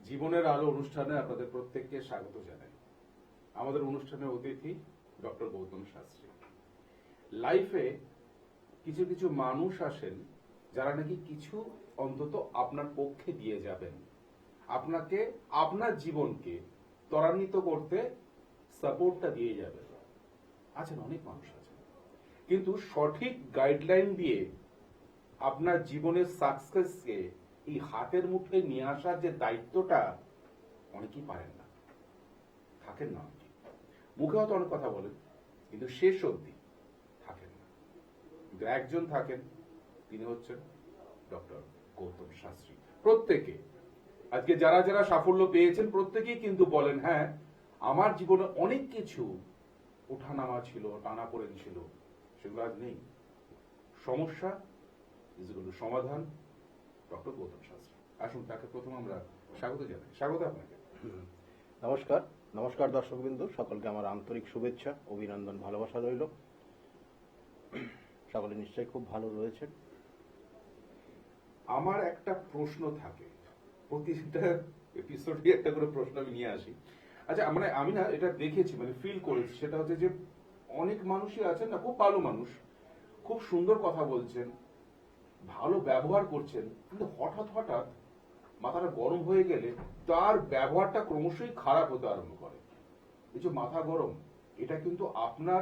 জীবনের আলো অনুষ্ঠানে আপনাদের প্রত্যেককে স্বাগত জানাই। আমাদের অনুষ্ঠানের অতিথি ডক্টর গৌতম শাস্ত্রী। লাইফে কিছু কিছু মানুষ আসেন যারা নাকি কিছু অন্তত আপনার পক্ষে দিয়ে যাবেন, আপনাকে আপনার জীবনকে ত্বরান্বিত করতে সাপোর্টটা দিয়ে যাবেন। আছেন অনেক মানুষ আছেন, কিন্তু সঠিক গাইডলাইন দিয়ে আপনার জীবনের সাকসেসকে এই হাতের মুঠোয় নিয়ে আসার যে দায়িত্বটা অনেকেই পারেন না, থাকেন না অনেকে। মুখে হয়তো অনেক কথা বলেন, কিন্তু শেষ অবধি থাকেন না। কিন্তু একজন থাকেন, তিনি হচ্ছেন ডক্টর গৌতম শাস্ত্রী। প্রত্যেকে আজকে যারা যারা সাফল্য পেয়েছেন প্রত্যেকেই কিন্তু বলেন, হ্যাঁ আমার জীবনে অনেক কিছু ওঠানামা ছিল, টানাপোড়েন ছিল, সেগুলো আজ নেই। সমস্যা যেগুলো সমাধান ডক্টর গৌতম শাস্ত্রী। আসুন তাকে প্রথম আমরা স্বাগত জানাই। স্বাগত আপনাকে। নমস্কার। নমস্কার দর্শকবৃন্দ, সকলকে আমার আন্তরিক শুভেচ্ছা, অভিনন্দন, ভালোবাসা রইল। সকলে নিশ্চয়ই খুব ভালো রয়েছেন। আমার একটা প্রশ্ন থাকে, প্রতিটা এপিসোডে একটা করে প্রশ্ন আমি নিয়ে আসি। আচ্ছা, মানে আমি না এটা দেখেছি, মানে ফিল করেছি, সেটা হচ্ছে যে অনেক মানুষই আছেন না, খুব ভালো মানুষ, খুব সুন্দর কথা বলছেন, ভালো ব্যবহার করছেন, কিন্তু হঠাৎ হঠাৎ মাথাটা গরম হয়ে গেলে তার ব্যবহারটা ক্রমশই খারাপ হতে আরম্ভ করে। এই যে মাথা গরম, এটা কিন্তু আপনার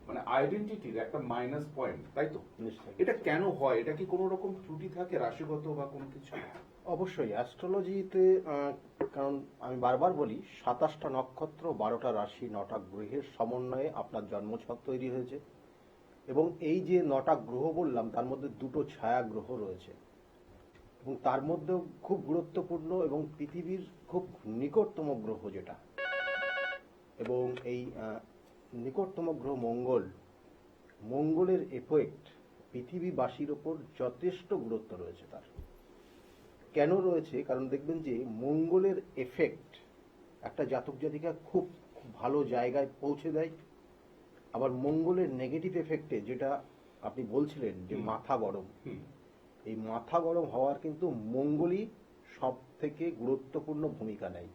মানে আইডেন্টিটির একটা মাইনাস পয়েন্ট, তাই তো? নিশ্চয়ই। এটা কেন হয়? এটা কি কোনো রকম ত্রুটি থাকে রাশিগত বা কোনো কিছু? অবশ্যই অ্যাস্ট্রোলজিতে, কারণ আমি বারবার বলি 27টা নক্ষত্র, 12টা রাশি, 9টা গ্রহের সমন্বয়ে আপনার জন্মছক তৈরি হয়েছে। এবং এই যে 9টা গ্রহ বললাম, তার মধ্যে 2টো ছায়া গ্রহ রয়েছে, এবং তার মধ্যেও খুব গুরুত্বপূর্ণ এবং পৃথিবীর খুব নিকটতম গ্রহ যেটা, এবং এই নিকটতম গ্রহ মঙ্গলের এফেক্ট পৃথিবীবাসীর ওপর যথেষ্ট গুরুত্ব রয়েছে। তার কেন রয়েছে? কারণ দেখবেন যে মঙ্গলের এফেক্ট একটা জাতক জাতিকা খুব ভালো জায়গায় পৌঁছে দেয়। আবার মঙ্গলের নেগেটিভ এফেক্টে, যেটা আপনি বলছিলেন যে মাথা গরম, এই মাথা গরম হওয়ার কিন্তু মঙ্গলই সব থেকে গুরুত্বপূর্ণ ভূমিকা নেয়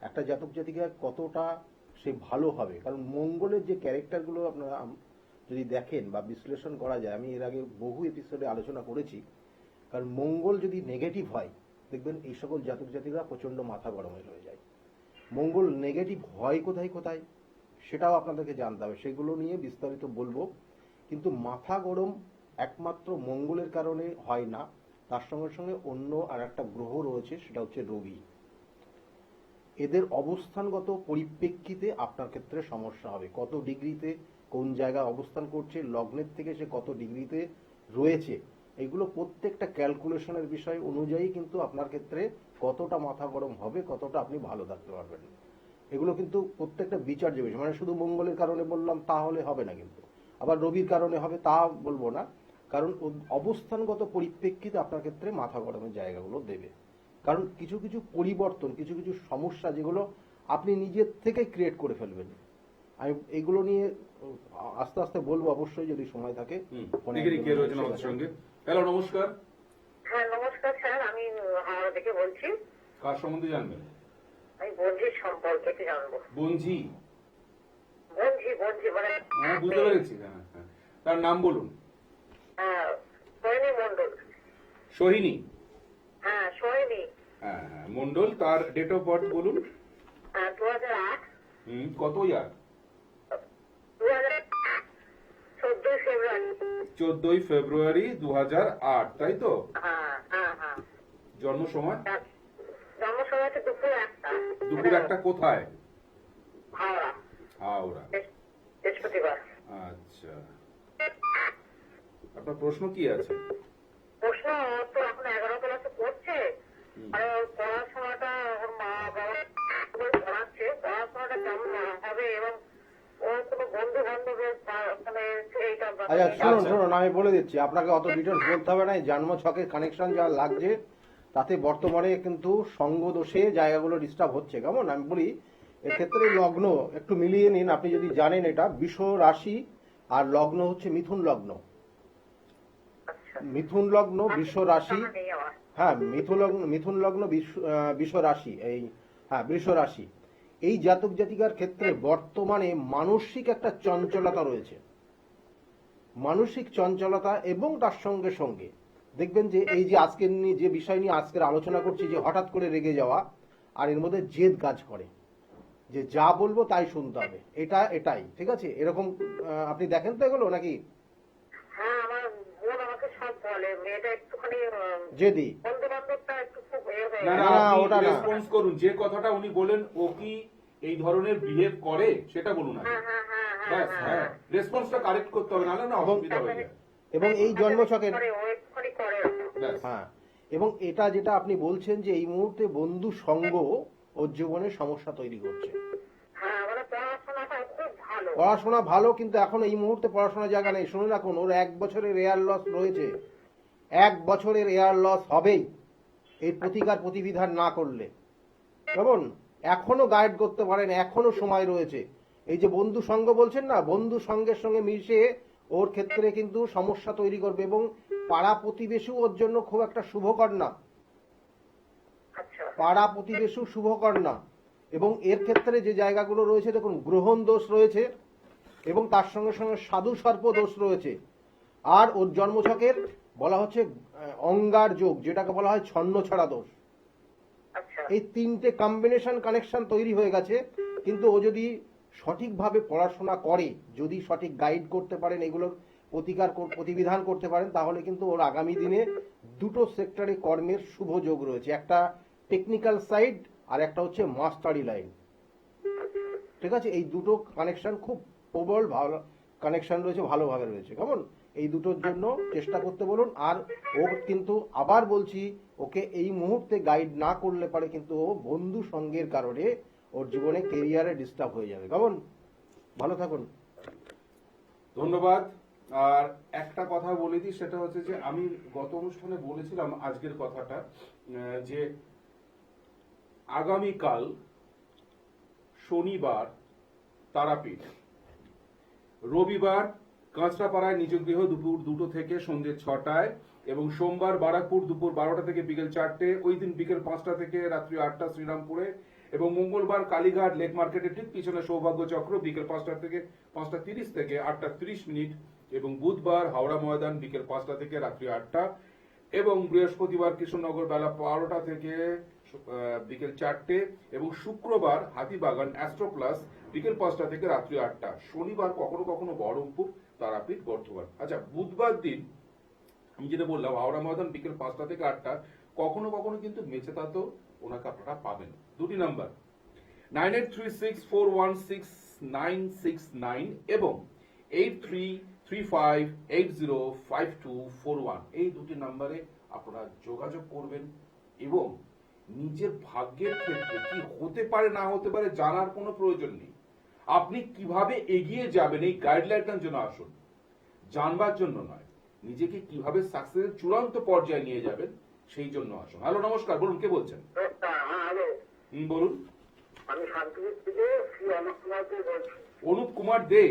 একটা জাতক জাতিকা কতটা সে ভালো হবে। কারণ মঙ্গলের যে ক্যারেক্টারগুলো আপনারা যদি দেখেন বা বিশ্লেষণ করা যায়, আমি এর আগে বহু এপিসোডে আলোচনা করেছি। কারণ মঙ্গল যদি নেগেটিভ হয়, দেখবেন এই সকল জাতক জাতিকা প্রচণ্ড মাথা গরমে রয়ে যায়। মঙ্গল নেগেটিভ হয় কোথায় কোথায় সেটাও আপনাদেরকে জানতে হবে, সেগুলো নিয়ে বিস্তারিত বলবো। কিন্তু মাথা গরম একমাত্র মঙ্গলের কারণে হয় না, তার সঙ্গে সঙ্গে অন্য আর একটা গ্রহ রয়েছে, সেটা হচ্ছে রবি। এদের অবস্থানগত পরিপ্রেক্ষিতে আপনার ক্ষেত্রে সমস্যা হবে। কত ডিগ্রিতে কোন জায়গায় অবস্থান করছে, লগ্নের থেকে সে কত ডিগ্রিতে রয়েছে, এগুলো প্রত্যেকটা ক্যালকুলেশনের বিষয় অনুযায়ী কিন্তু আপনার ক্ষেত্রে কতটা মাথা গরম হবে, কতটা আপনি ভালো থাকতে পারবেন, এগুলো কিন্তু প্রত্যেকটা বিচার্য বিষয়। মানে শুধু মঙ্গলের কারণে বললাম তাহলে হবে না, কিন্তু আবার রবির কারণে হবে তা বলবো না। কারণ অবস্থানগত পরিপ্রেক্ষিতে আপনার ক্ষেত্রে মাথা গরমের জায়গাগুলো দেবে। কারণ কিছু কিছু পরিবর্তন, কিছু কিছু সমস্যা যেগুলো আপনি নিজের থেকে ক্রিয়েট করে ফেলবেন। আমি এগুলো নিয়ে আস্তে আস্তে বলবো অবশ্যই, যদি সময় থাকে। হ্যালো, নমস্কার। হ্যাঁ নমস্কার স্যার, আমি হাওড়া থেকে বলছি। কার সম্বন্ধে জানবেন? আমি বঞ্জির সম্পর্কে একটু জানবো। বঞ্জি? বঞ্জি মানে হ্যাঁ, বুঝতে পেরেছি। হ্যাঁ হ্যাঁ, তার নাম বলুন। সোহিনী মন্ডল। সোহিনী? হ্যাঁ সোহিনী। হ্যাঁ হ্যাঁ, মন্ডল। তার ডেট অফ বার্থ বলুন। 2008। কত ইয়ার? 14 ফেব্রুয়ারি। 14 ফেব্রুয়ারি 2008, তাই তো? হ্যাঁ হ্যাঁ হ্যাঁ। জন্ম সময়? জন্ম সময় হচ্ছে দুপুর 1টা। দুপুর 1টা। কোথায়? হাওড়া। হাওড়া। বৃহস্পতিবার। আচ্ছা, আপনার প্রশ্ন কি আছে? প্রশ্ন তো এখন 11 ক্লাসে পড়ছে, আর ওর পড়াশোনাটা ওর মা বাবা পড়াচ্ছে, পড়াশোনাটা কেমন হবে এবং ওর কোনো বন্ধু বান্ধবের মানে এইটা। আচ্ছা শুনুন, আমি বলে দিচ্ছি, আপনাকে অত ডিটেলস বলতে হবে না। এই জন্ম ছকের কানেকশন যা লাগছে তাতে বর্তমানে কিন্তু সঙ্গ দোষে জায়গাগুলো ডিস্টার্ব হচ্ছে। কেমন আমি বলি, এক্ষেত্রে লগ্ন একটু মিলিয়ে নিন। আপনি যদি জানেন এটা বৃষ রাশি, আর লগ্ন হচ্ছে মিথুন লগ্ন। মিথুন লগ্ন, বৃষ রাশি। হ্যাঁ, মিথুন লগ্ন বৃষ রাশি, বৃষ রাশি। এই জাতক জাতিকার ক্ষেত্রে বর্তমানে মানসিক একটা চঞ্চলতা রয়েছে, মানসিক চঞ্চলতা, এবং তার সঙ্গে সঙ্গে দেখবেন যে এই যে আজকের যে বিষয় নিয়ে আজকের আলোচনা করছি, যে হঠাৎ করে রেগে যাওয়া, আর এর মধ্যে জেদ কাজ করে, যে যা বলবো তাই শুনতে হবে, এটাই ঠিক আছে। এরকম আপনি দেখেন তো এগুলো নাকি? হ্যাঁ, আমার বোন আমাকে সব বলে, মেয়েটা একটুখানি জেদি। বন্ধু বান্ধবটা একটু খুব হয়ে না যায়। না, না, আপনি ওটা না। রেসপন্স করুন, যে কথাটা উনি বলেন ও কি এই ধরনের বিহেভ করে সেটা বলুন আগে। হ্যাঁ হ্যাঁ হ্যাঁ ব্যাস, হ্যাঁ, রেসপন্সটা কারেক্ট করতে হবে, নাহলে না অসুবিধা হয়ে যায়। এবং এই জন্মছকের করে, ও একটুখানি করে। ব্যাস। হ্যাঁ, এবং এটা যেটা আপনি বলছেন যে এই মুহূর্তে বন্ধু সঙ্গ ওর জীবনে সমস্যা তৈরি করছে। হ্যাঁ, মানে পড়াশোনাটা খুব ভালো। পড়াশোনা ভালো, কিন্তু এখন এই মুহূর্তে পড়াশোনার জায়গা নেই। শুনুন, এখন ওর 1 বছরের এয়ার লস রয়েছে, 1 বছরের এয়ার লস হবেই এই প্রতিবিধান না করলে। কেমন? এখনো গাইড করতে পারেন, এখনো সময় রয়েছে। এই যে বন্ধু সঙ্গ বলছেন না, বন্ধু সঙ্গের সঙ্গে মিশে ওর ক্ষেত্রে কিন্তু সমস্যা তৈরি করবে, এবং পাড়া প্রতিবেশী ওর জন্য খুব একটা শুভকর না। আচ্ছা, পাড়া প্রতিবেশী শুভকর না। এবং এর ক্ষেত্রে যে জায়গাগুলো রয়েছে, দেখুন, গ্রহণ দোষ রয়েছে, এবং তার সঙ্গে সঙ্গে সাধু সর্প দোষ রয়েছে। আর ওর জন্মছকের বলা হচ্ছে অঙ্গার যোগ, যেটাকে বলা হয় ছন্ন ছড়া দোষ। আচ্ছা, এই 3টে কম্বিনেশন কানেকশন তৈরি হয়ে গেছে। কিন্তু ও যদি সঠিকভাবে পড়াশোনা করে, যদি সঠিক গাইড করতে পারেন, এগুলোর প্রতিবিধান করতে পারেন, তাহলে কিন্তু ওর আগামী দিনে দুটো সেক্টরে কর্মের শুভ যোগ রয়েছে। একটা টেকনিক্যাল সাইড, আর একটা হচ্ছে মাস্টারি লাইন। ঠিক আছে, এই দুটো কানেকশন খুব প্রবল ভালো কানেকশন রয়েছে, ভালোভাবে রয়েছে। কেমন? এই দুটোর জন্য চেষ্টা করতে বলুন। আর ও কিন্তু আবার বলছি, ওকে এই মুহূর্তে গাইড না করলে পারে কিন্তু ও বন্ধু সঙ্গের কারণে ওর জীবনে কেরিয়ারে ডিস্টার্ব হয়ে যাবে। কেমন? ভালো থাকুন। ধন্যবাদ। আর একটা কথা বলে দিই, সেটা হচ্ছে যে আমি গত অনুষ্ঠানে বলেছিলাম আজকের কথাটা, যে আগামীকাল শনিবার তারাপীঠ, রবিবার কাঁচরাপাড়ায় নিজ গৃহ দুপুর 2টো থেকে সন্ধ্যে 6টায়, এবং সোমবার বারাকপুর দুপুর 12টা থেকে বিকেল 4টে, ওই দিন বিকেল 5টা থেকে রাত্রি 8টা শ্রীরামপুরে, এবং মঙ্গলবার কালীঘাট লেক মার্কেটের ঠিক পিছনে সৌভাগ্য চক্র বিকেল 5টা থেকে 5টা 30 থেকে 8টা 30, এবং বুধবার হাওড়া ময়দান বিকেল 5টা থেকে রাত্রি 8টা, এবং বৃহস্পতিবার কৃষ্ণনগর বেলা 12টা থেকে বিকেল 4টে, এবং শুক্রবার হাতিবাগান অ্যাস্ট্রো প্লাস বিকেল 5টা থেকে রাত্রি 8টা। শনিবার কখনো কখনো বহরমপুর তারাপীঠ বর্ধমান। আচ্ছা, বুধবার দিন আমি যেটা বললাম হাওড়া ময়দান বিকেল 5টা থেকে 8টা, কখনো কখনো কিন্তু মেচেতাতেও ওনাকে আপনারা পাবেন। 2টি নাম্বার 9836416969 এবং 8335805241, এই 2টি নাম্বারে আপনারা যোগাযোগ করবেন, এবং নিজের ভাগ্যের ক্ষেত্রে কি হতে পারে না হতে পারে জানার কোনো প্রয়োজন নেই। আপনি কিভাবে এগিয়ে যাবেন এই গাইডলাইনটার জন্য আসুন, জানবার জন্য নয়। নিজেকে কিভাবে সাকসেসের চূড়ান্ত পর্যায়ে নিয়ে যাবেন সেই জন্য আসুন। হ্যালো, নমস্কার, বলুন, কে বলছেন? হ্যাঁ, হ্যালো, বলুন। আমি শান্তিপুর থেকে শ্রী অলোক কুমার দে বলছি। অনুপ কুমার দে?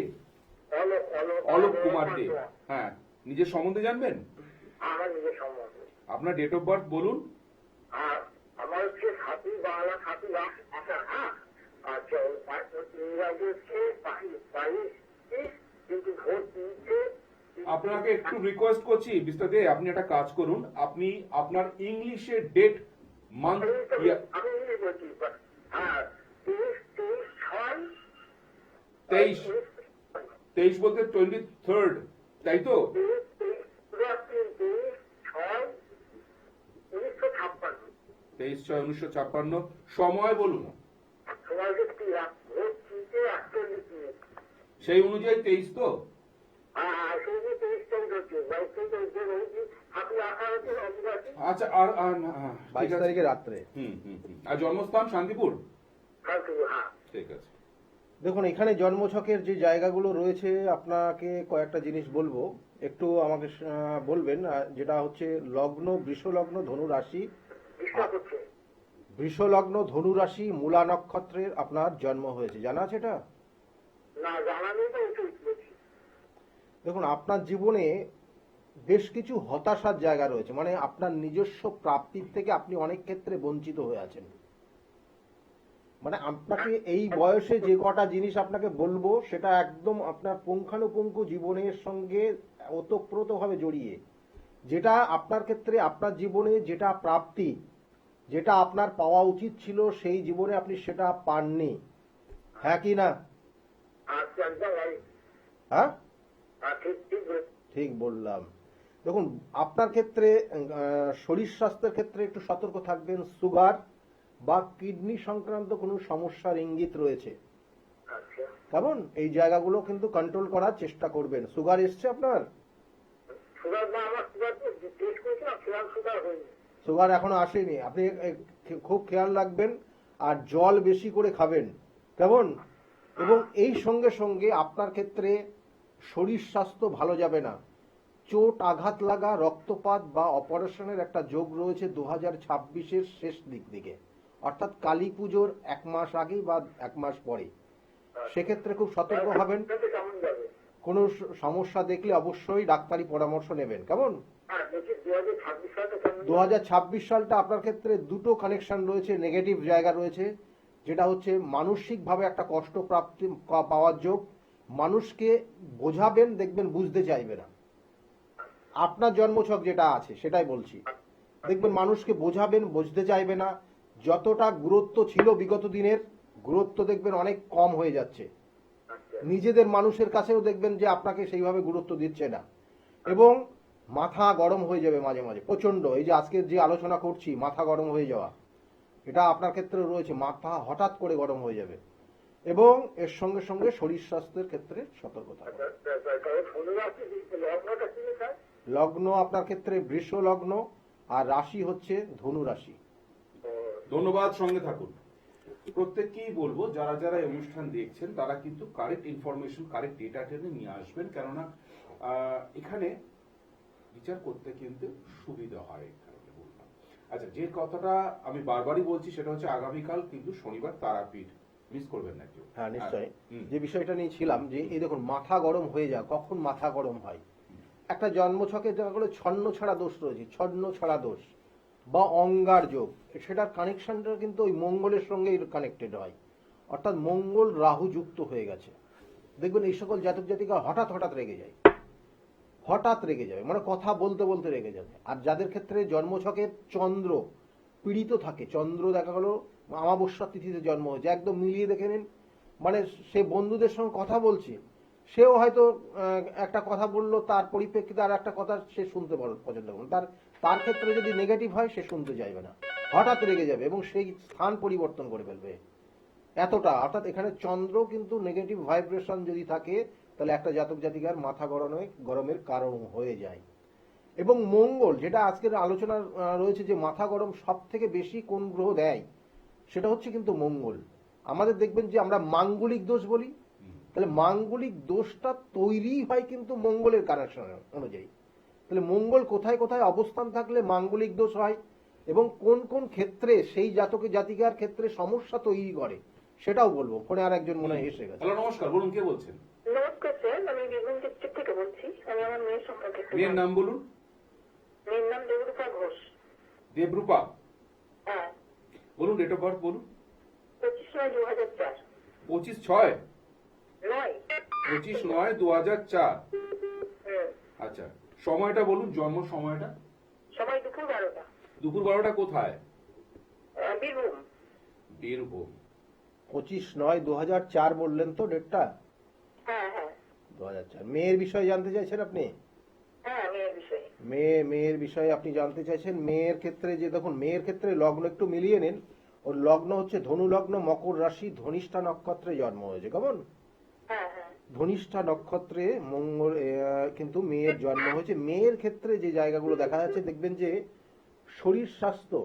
অলোক কুমার দে, আমার হ্যাঁ। নিজের সম্বন্ধে জানবেন? নিজের সম্বন্ধে। আপনার ডেট অফ বার্থ বলুন। আর আমার হচ্ছে 7ই বাংলা 7ই আষাঢ়। হ্যাঁ, আচ্ছা, ইংরাজি হচ্ছে 22 কিন্তু ভোট দিয়েছে। আপনাকে একটু রিকোয়েস্ট করছি মিস্টার দে, আপনি একটা কাজ করুন, আপনি আপনার ইংলিশে ডেট, মান্থ, আমি ইংলিশ বলছি। হ্যাঁ, 23 বলতে 23rd, তাই তো? 23/6/1956। সময় বলুন। সেই অনুযায়ী 23 তো? আচ্ছা, আর 22 তারিখে রাত্রে। আর জন্মস্থান শান্তিপুর? ঠিক আছে। দেখুন, এখানে জন্মছকের যে জায়গাগুলো রয়েছে, আপনাকে কয়েকটা জিনিস বলবো, একটু আমাকে বলবেন। যেটা হচ্ছে লগ্ন বৃষ লগ্ন ধনু রাশি, বৃষ লগ্ন ধনু রাশি, মূলা নক্ষত্রের আপনার জন্ম হয়েছে, জানা আছে এটা? না, জানা নেই তো। দেখুন, আপনার জীবনে বেশ কিছু হতাশার জায়গা রয়েছে, মানে আপনার নিজস্ব প্রাপ্তির থেকে আপনি অনেক ক্ষেত্রে বঞ্চিত হয়ে আছেন। মানে আপনাকে এই বয়সে যে কটা জিনিস আপনাকে বলবো সেটা একদম আপনার পুঙ্খানুপুঙ্খ জীবনের সঙ্গে ওতপ্রোতভাবে জড়িয়ে, যেটা আপনার ক্ষেত্রে আপনার জীবনে যেটা প্রাপ্তি, যেটা আপনার পাওয়া উচিত ছিল সেই জীবনে আপনি সেটা পাননি। হ্যাঁ কি না? আচ্ছা একদম right। হ্যাঁ, ঠিক ঠিক বলেছেন। ঠিক বললাম। দেখুন, আপনার ক্ষেত্রে শরীর স্বাস্থ্যের ক্ষেত্রে একটু সতর্ক থাকবেন। সুগার বা কিডনি সংক্রান্ত কোনো সমস্যার ইঙ্গিত রয়েছে, আচ্ছা কেমন? এই জায়গাগুলো কিন্তু কন্ট্রোল করার চেষ্টা করবেন। সুগার এসছে আপনার? সুগার না, আমার সুগার টেস্ট করেছিলাম, সুগার হয়নি। সুগার এখনো আসেনি। আপনি খুব খেয়াল রাখবেন আর জল বেশি করে খাবেন, কেমন? এবং এই সঙ্গে সঙ্গে আপনার ক্ষেত্রে শরীর স্বাস্থ্য ভালো যাবে না। চোট আঘাত লাগা, রক্তপাত বা অপারেশনের একটা যোগ রয়েছে 2026-এর শেষ দিক দিকে, অর্থাৎ কালী পুজোর 1 মাস আগেই বা 1 মাস পরে। সেক্ষেত্রে খুব সতর্ক হবেন। কেমন যাবে? কোনো সমস্যা দেখলে অবশ্যই ডাক্তারি পরামর্শ নেবেন, কেমন? হ্যাঁ দেখি 2026 সালটা কেমন 2026 সালটা আপনার ক্ষেত্রে দুটো কানেকশন রয়েছে, নেগেটিভ জায়গা রয়েছে। যেটা হচ্ছে মানসিকভাবে একটা কষ্ট প্রাপ্তি পাওয়ার যোগ। মানুষকে বোঝাবেন, দেখবেন বুঝতে চাইবে না। আপনার জন্মছক যেটা আছে সেটাই বলছি, দেখবেন মানুষকে বোঝাবেন, বুঝতে চাইবে না। যতটা গুরুত্ব ছিল বিগত দিনের, গুরুত্ব দেখবেন অনেক কম হয়ে যাচ্ছে। নিজেদের মানুষের কাছেও দেখবেন যে আপনাকে সেইভাবে গুরুত্ব দিচ্ছে না। এবং মাথা গরম হয়ে যাবে মাঝে মাঝে প্রচন্ড। এই যে আজকে যে আলোচনা করছি, মাথা গরম হয়ে যাওয়া, এটা আপনার ক্ষেত্রে রয়েছে। মাথা হঠাৎ করে গরম হয়ে যাবে। এবং এর সঙ্গে সঙ্গে শরীর স্বাস্থ্যের ক্ষেত্রে সতর্কতা। লগ্ন আপনার ক্ষেত্রে বৃষ লগ্ন, আর রাশি হচ্ছে ধনু রাশি। ধন্যবাদ, সঙ্গে থাকুন। প্রত্যেককেই বলবো যারা যারা এই অনুষ্ঠান দেখছেন তারা কিন্তু কারেক্ট ইনফরমেশন, কারেক্ট ডেটা টেনে নিয়ে আসবেন, কেননা এখানে বিচার করতে কিন্তু সুবিধা হয়। বললাম, আচ্ছা, যে কথাটা আমি বারবারই বলছি সেটা হচ্ছে আগামীকাল কিন্তু শনিবার তারাপীঠ, মিস করবেন না কেউ। হ্যাঁ নিশ্চয়ই। যে বিষয়টা নিয়ে ছিলাম, যে এই দেখুন মাথা গরম হয়ে যায়, কখন মাথা গরম হয়? একটা জন্মছকে যেগুলো ছন্ন ছাড়া দোষ রয়েছে, ছন্ন ছাড়া দোষ বা অঙ্গার যোগ, সেটার কানেকশনটা কিন্তু ওই মঙ্গলের সঙ্গে কানেক্টেড হয়। অর্থাৎ মঙ্গল রাহু যুক্ত হয়ে গেছে। দেখবেন এই সকল জাতক জাতিকা হঠাৎ হঠাৎ রেগে যায়, হঠাৎ রেগে যাবে, মানে কথা বলতে বলতে রেগে যাবে। আর যাদের ক্ষেত্রে জন্মছকে চন্দ্র পীড়িত থাকে, চন্দ্র দেখা গেল অমাবস্যা তিথিতে জন্ম হয়েছে, একদম মিলিয়ে দেখে নিন, মানে সে বন্ধুদের সঙ্গে কথা বলছে, সেও হয়তো একটা কথা বললো, তার পরিপ্রেক্ষিতে আর একটা কথা সে শুনতে পছন্দ করবে। তার ক্ষেত্রে যদি নেগেটিভ হয় সে শুনতে চাইবে না, হঠাৎ রেগে যাবে এবং সেই স্থান পরিবর্তন করে ফেলবে এতটা। অর্থাৎ এখানে চন্দ্র কিন্তু নেগেটিভ ভাইব্রেশন যদি থাকে তাহলে একটা জাতক জাতিকার মাথা গরমের কারণ হয়ে যায়। এবং মঙ্গল, যেটা আজকের আলোচনা রয়েছে যে মাথা গরম সব থেকে বেশি কোন গ্রহ দেয়, সেটা হচ্ছে কিন্তু মঙ্গল। আমাদের দেখবেন যে আমরা মাঙ্গলিক দোষ বলি, তাহলে মাঙ্গলিক দোষটা তৈরি হয় কিন্তু মঙ্গলের কানেকশন অনুযায়ী। তাহলে মঙ্গল কোথায় কোথায় অবস্থান থাকলে মাঙ্গলিক দোষ হয় এবং কোন কোন ক্ষেত্রে সেই জাতিকার ক্ষেত্রে সমস্যা তৈরি করে সেটাও বলবো। ফোনে আর একজন মনে হয় এসে গেছে। হ্যালো, নমস্কার, বলুন, কে বলছেন? নমস্কার স্যার, আমি বীরভূম ডিস্ট্রিক্ট থেকে বলছি। আমি আমার মেয়ের সম্পর্কে একটু মেয়ের নাম বলুন। মেয়ের নাম দেবরূপা ঘোষ। দেবরূপা, হ্যাঁ। বলুন, ডেট অফ বার্থ বলুন। 25/9/2004। 25/9/2004। হুম। আচ্ছা, সময়টা বলুন, জন্ম সময়টা। সময় দুপুর 12টা। দুপুর 12টা কোথায়? বীরভূম। বীরভূম। 25/9/2004 বললেন তো ডেটটা? হ্যাঁ হ্যাঁ 2004। মেয়ের বিষয়ে জানতে চাইছেন আপনি? হ্যাঁ, মেয়ের বিষয়ে। মেয়ের বিষয়ে আপনি জানতে চাইছেন। মেয়ের ক্ষেত্রে যে দেখুন, মেয়ের ক্ষেত্রে লগ্ন একটু মিলিয়ে নিন। ওর লগ্ন হচ্ছে ধনু লগ্ন, মকর রাশি, ধনিষ্ঠা নক্ষত্রে জন্ম হয়েছে, কেমন? হ্যাঁ হ্যাঁ। ধনিষ্ঠা নক্ষত্রে মঙ্গল কিন্তু মেয়ের জন্ম হয়েছে। মেয়ের ক্ষেত্রে যে জায়গাগুলো দেখা যাচ্ছে, দেখবেন যে শরীর স্বাস্থ্য,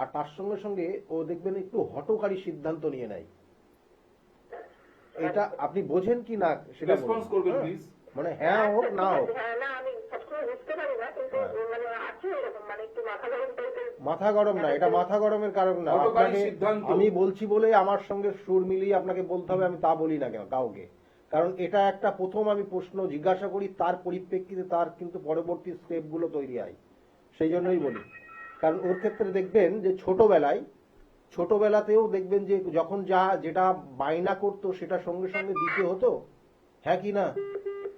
আর তার সঙ্গে সঙ্গে ও দেখবেন একটু হঠকারী সিদ্ধান্ত নিয়ে নেয়। এটা আপনি বোঝেন কি না সেটা রেসপন্স করবেন প্লিজ। মানে হ্যাঁ হোক না হোক। হ্যাঁ, না আমি সবসময় বুঝতে পারি না, কিন্তু মানে আছে এরকম, মানে একটু মাথা গরম টাইপের। মাথা গরম না, এটা মাথা গরমের কারণ না। হঠকারী আপনাকে সিদ্ধান্ত। আমি বলছি বলে আমার সঙ্গে সুর মিলিয়ে আপনাকে বলতে হবে আমি তা বলি না কেন কাউকে, কারণ এটা একটা প্রথম আমি প্রশ্ন জিজ্ঞাসা করি, তার পরিপ্রেক্ষিতে তার কিন্তু পরবর্তী স্টেপগুলো তৈরি হয়। সেই জন্যই বলি, কারণ ওর ক্ষেত্রে দেখবেন যে ছোটবেলাতেও দেখবেন যে যখন যেটা বায়না করতো সেটা সঙ্গে সঙ্গে দিতে হতো, হ্যাঁ কি না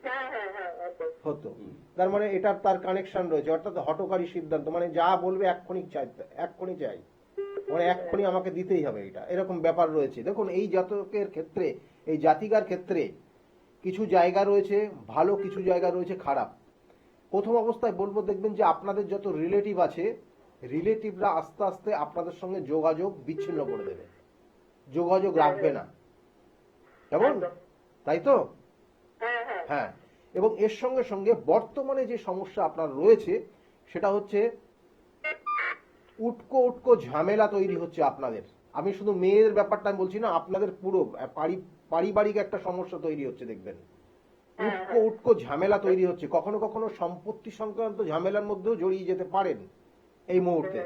হ্যাঁ হ্যাঁ হ্যাঁ একদম। হতো। তার মানে এটার তার কানেকশন রয়েছে, অর্থাৎ হঠকারী সিদ্ধান্ত, মানে যা বলবে এক্ষুনি চাই, মানে এক্ষুনি আমাকে দিতেই হবে, এটা এরকম ব্যাপার রয়েছে। দেখুন এই জাতকের ক্ষেত্রে, এই জাতিকার ক্ষেত্রে কিছু জায়গা রয়েছে ভালো, কিছু জায়গা রয়েছে খারাপ। প্রথম অবস্থায় বলবো, দেখবেন যে আপনাদের যত রিলেটিভ আছে, রিলেটিভরা আস্তে আস্তে আপনাদের সঙ্গে যোগাযোগ বিচ্ছিন্ন করে দেবে, যোগাযোগ রাখবে না, কেমন, তাই তো? হ্যাঁ হ্যাঁ হ্যাঁ, এবং এর সঙ্গে সঙ্গে বর্তমানে যে সমস্যা আপনার রয়েছে সেটা হচ্ছে উটকো ঝামেলা তৈরি হচ্ছে আপনাদের। আমি শুধু মেয়ের ব্যাপারটা আমি বলছি না, আপনাদের পুরো পারিবারিক একটা সমস্যা তৈরি হচ্ছে, দেখবেন উটকো ঝামেলা তৈরি হচ্ছে। কখনো কখনো সম্পত্তি সংক্রান্ত ঝামেলার মধ্যেও জড়িয়ে যেতে পারেন এই মুহূর্তে।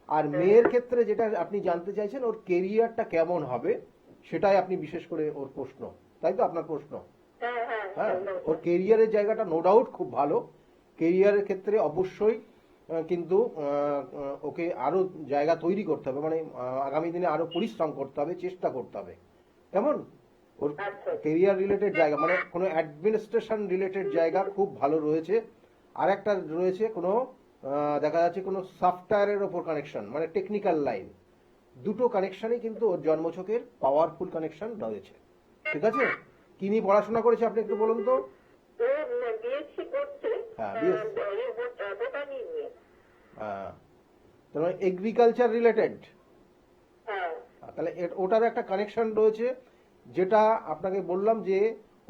আর মেয়ের ক্ষেত্রে যেটা আপনি জানতে চাইছেন, ওর কেরিয়ারটা কেমন হবে, সেটাই আপনি বিশেষ করে ওর প্রশ্ন, তাই তো আপনার প্রশ্ন? হ্যাঁ হ্যাঁ হ্যাঁ, ওর কেরিয়ারের জায়গাটা নো ডাউট খুব ভালো। কেরিয়ারের ক্ষেত্রে অবশ্যই কিন্তু ওকে আরো জায়গা তৈরি করতে হবে, মানে আগামী দিনে আরো পরিশ্রম করতে হবে, চেষ্টা করতে হবে, কেমন? ওর কেরিয়ার রিলেটেড জায়গা, মানে কোনো অ্যাডমিনিস্ট্রেশন রিলেটেড জায়গা খুব ভালো রয়েছে। আর একটা রয়েছে কোনো দেখা যাচ্ছে কোনো সফটওয়্যারের ওপর কানেকশন, মানে টেকনিক্যাল লাইন। দুটো কানেকশনই কিন্তু ওর জন্মছকের পাওয়ারফুল কানেকশন রয়েছে। ঠিক আছে, কি নিয়ে পড়াশোনা করেছে আপনি একটু বলুন তো? বিএসসি করছে। হ্যাঁ, বোটানি নিয়ে। তাহলে এগ্রিকালচার রিলেটেড, হ্যাঁ তাহলে ওটার একটা কানেকশন রয়েছে, যেটা আপনাকে বললাম যে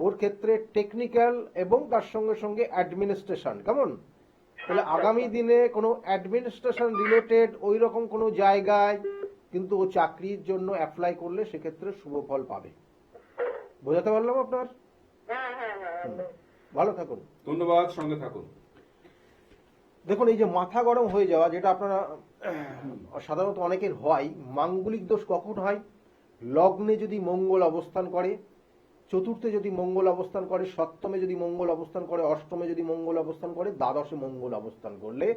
ওর ক্ষেত্রে টেকনিক্যাল এবং তার সঙ্গে সঙ্গে অ্যাডমিনিস্ট্রেশন, কেমন? তাহলে আগামী দিনে কোনো অ্যাডমিনিস্ট্রেশন রিলেটেড ওই রকম কোনো জায়গায় কিন্তু ও চাকরির জন্য অ্যাপ্লাই করলে সেক্ষেত্রে শুভ ফল পাবে। বোঝাতে পারলাম আপনার? হ্যাঁ হ্যাঁ হ্যাঁ ভালো থাকুন, ধন্যবাদ, সঙ্গে থাকুন। দেখুন এই যে মাথা গরম হয়ে যাওয়া, যেটা আপনারা সাধারণত অনেকের হয়, মাঙ্গলিক দোষ কখন হয়? লগ্নে যদি মঙ্গল অবস্থান করে, চতুর্থে যদি মঙ্গল অবস্থান করে, সপ্তমে যদি মঙ্গল অবস্থান করে, অষ্টমে যদি মঙ্গল অবস্থান করে, দ্বাদশে মঙ্গল অবস্থান করলে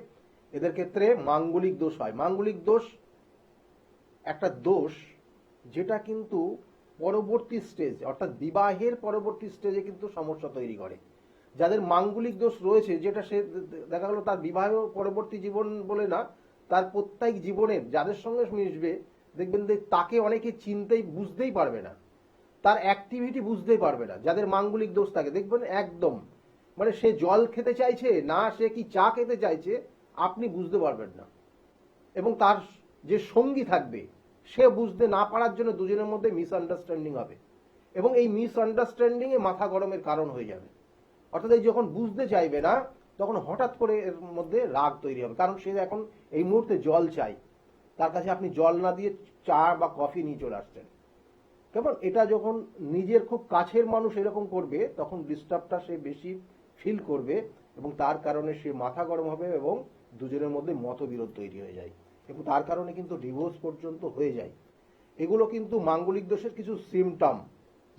এদের ক্ষেত্রে মাঙ্গলিক দোষ হয়। মাঙ্গলিক দোষ একটা দোষ যেটা কিন্তু পরবর্তী স্টেজ, অর্থাৎ বিবাহের পরবর্তী স্টেজে কিন্তু সমস্যা তৈরি করে। যাদের মাঙ্গলিক দোষ রয়েছে, যেটা সে দেখা গেল তার বিবাহ পরবর্তী জীবন বলে না, তার প্রত্যেক জীবনের যাদের সঙ্গে মিশবে, দেখবেন যে তাকে অনেকে চিনতেই বুঝতেই পারবে না, তার অ্যাক্টিভিটি বুঝতেই পারবে না। যাদের মাঙ্গলিক দোষ থাকে দেখবেন একদম, মানে সে জল খেতে চাইছে না, সে কি চা খেতে চাইছে, আপনি বুঝতে পারবেন না। এবং তার যে সঙ্গী থাকবে সে বুঝতে না পারার জন্য দুজনের মধ্যে মিসআন্ডারস্ট্যান্ডিং হবে, এবং এই মিসআন্ডারস্ট্যান্ডিং এ মাথা গরমের কারণ হয়ে যাবে। অর্থাৎ এই যখন বুঝতে চাইবে না, তখন হঠাৎ করে এর মধ্যে রাগ তৈরি হবে, কারণ সে এখন এই মুহূর্তে জল চাই, তার কাছে আপনি জল না দিয়ে চা বা কফি নিয়ে চলে আসছেন, কেমন? এটা যখন নিজের খুব কাছের মানুষ এরকম করবে, তখন ডিস্টার্বটা সে বেশি ফিল করবে, এবং তার কারণে সে মাথা গরম হবে এবং দুজনের মধ্যে মতবিরোধ তৈরি হয়ে যায়, এবং তার কারণে কিন্তু ডিভোর্স পর্যন্ত হয়ে যায়। এগুলো কিন্তু মাঙ্গলিক দোষের কিছু সিমটম,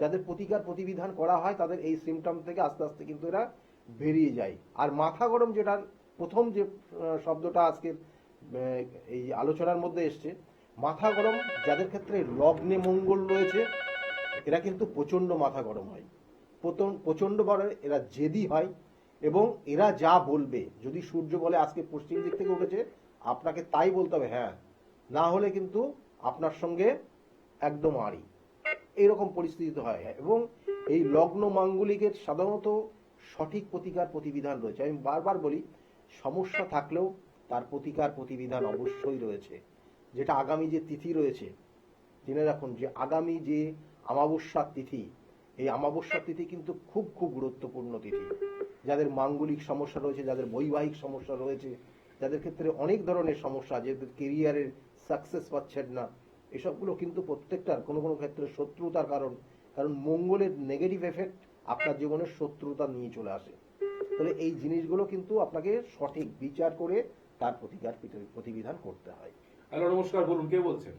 যাদের প্রতিকার প্রতিবিধান করা হয় তাদের এই সিমটম থেকে আস্তে আস্তে কিন্তু এরা বেরিয়ে যায়। আর মাথা গরম, যেটা প্রথম যে শব্দটা আজকের এই আলোচনার মধ্যে এসছে, মাথা গরম যাদের ক্ষেত্রে লগ্নে মঙ্গল রয়েছে, এরা কিন্তু প্রচন্ড মাথা গরম হয়, প্রচন্ড বড় এরা জেদি হয়, এবং এরা যা বলবে, যদি সূর্য বলে আজকে পশ্চিম দিক থেকে উঠেছে, আপনাকে তাই বলতে হবে, হ্যাঁ, না হলে কিন্তু আপনার সঙ্গে একদম আড়ি, এইরকম পরিস্থিতি হয়। এবং এই লগ্ন মাঙ্গলিকের সাধারণত সঠিক প্রতিকার প্রতিবিধান রয়েছে। আমি বারবার বলি, সমস্যা থাকলেও তার প্রতিকার প্রতিবিধান অবশ্যই রয়েছে। যেটা আগামী যে তিথি রয়েছে, জেনে রাখুন যে আগামী যে অমাবস্যার তিথি, এই অমাবস্যার তিথি কিন্তু খুব খুব গুরুত্বপূর্ণ তিথি। যাদের মাঙ্গলিক সমস্যা রয়েছে, যাদের বৈবাহিক সমস্যা রয়েছে, যাদের ক্ষেত্রে অনেক ধরনের সমস্যা, যাদের কেরিয়ারের সাকসেস পাচ্ছেন না, এসবগুলো কিন্তু প্রত্যেকটার কোনো কোনো ক্ষেত্রে শত্রুতার কারণ। কারণ মঙ্গলের নেগেটিভ এফেক্ট আপনার জীবনে শত্রুতা নিয়ে চলে আসে। তাহলে এই জিনিসগুলো কিন্তু আপনাকে সঠিক বিচার করে তার প্রতিকার প্রতিবিধান করতে হয়। হ্যালো, নমস্কার, বলুন, কে বলছেন?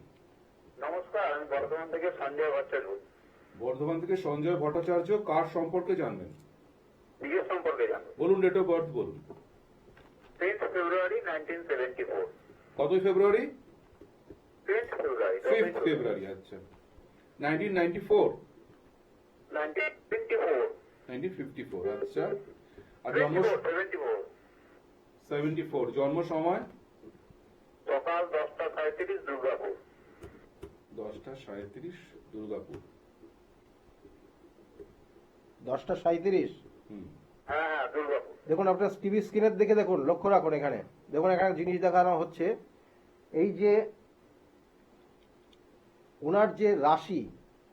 নমস্কার, আমি বর্ধমান থেকে সঞ্জয় ভট্টাচার্য। বর্ধমান থেকে সঞ্জয় ভট্টাচার্য, কার সম্পর্কে জানবেন? নিজের সম্পর্কে জানবো। বলুন, ডেট অফ বার্থ বলুন। 10th February 1974। কতই ফেব্রুয়ারি? 10th February। 5th ফেব্রুয়ারি, আচ্ছা। 1994, 1954। 1954, আচ্ছা। আর জন্ম 74। 74, জন্ম সময়? সকাল 10:37 দুর্গাপুর। 10:37 দুর্গাপুর। 10:37। হুম। হ্যাঁ, দুর্গাপুর। দেখুন আপনার টিভি স্ক্রিনের দিকে দেখুন, লক্ষ্য রাখুন এখানে দেখুন, এখানে জিনিস দেখানো হচ্ছে। এই যে ওনার যে রাশি